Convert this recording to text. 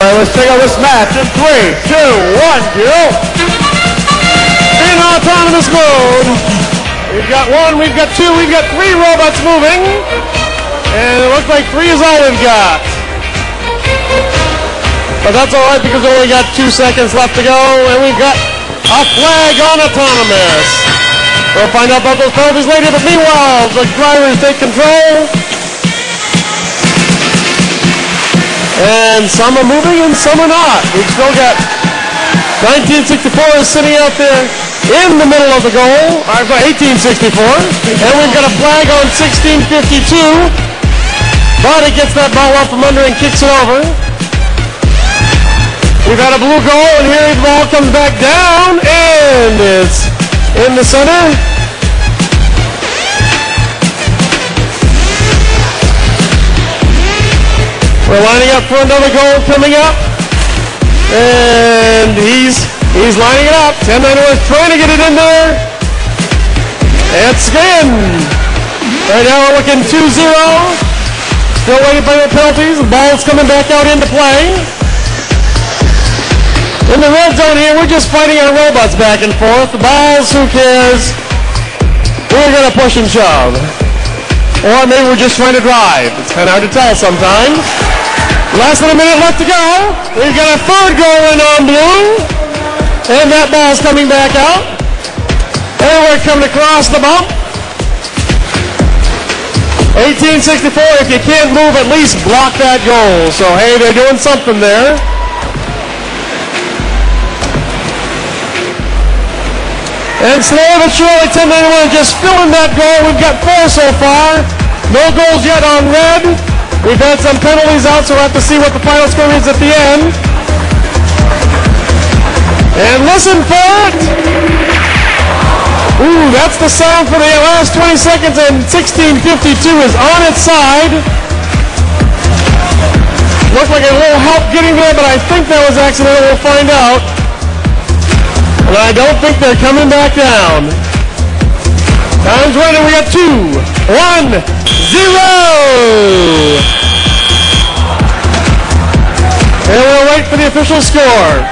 Let's check out this match in 3, 2, 1, go! In autonomous mode, we've got 1, we've got 2, we've got 3 robots moving, and it looks like 3 is all we've got. But that's alright because we only got 2 seconds left to go, and we've got a flag on autonomous. We'll find out about those penalties later, but meanwhile, the drivers take control. And some are moving and some are not. We've still got 1964 is sitting out there in the middle of the goal. I've got 1864. And we've got a flag on 1652. But it gets that ball up from under and kicks it over. We've got a blue goal, and here the ball comes back down, and it's in the center. We're lining up for another goal coming up. And he's lining it up. 1091 is trying to get it in there. And spin. Right now we're looking 2-0. Still waiting for the penalties. The ball's coming back out into play. In the red zone here, we're just fighting our robots back and forth. The balls, who cares? We're going to push and shove. Or maybe we're just trying to drive. It's kind of hard to tell sometimes. Less than a minute left to go. We've got a third goal in on blue. And that ball's coming back out. And we're coming across the bump. 1864, if you can't move, at least block that goal. So, hey, they're doing something there. And slowly but surely, 1091 just filling that goal. We've got 4 so far. No goals yet on red. We've had some penalties out, so we'll have to see what the final score is at the end. And listen for it. Ooh, that's the sound for the last 20 seconds, and 1652 is on its side. Looked like a little help getting there, but I think that was accidental. We'll find out. And I don't think they're coming back down. Time's running. We got 2, 1, 0. And we'll wait for the official score.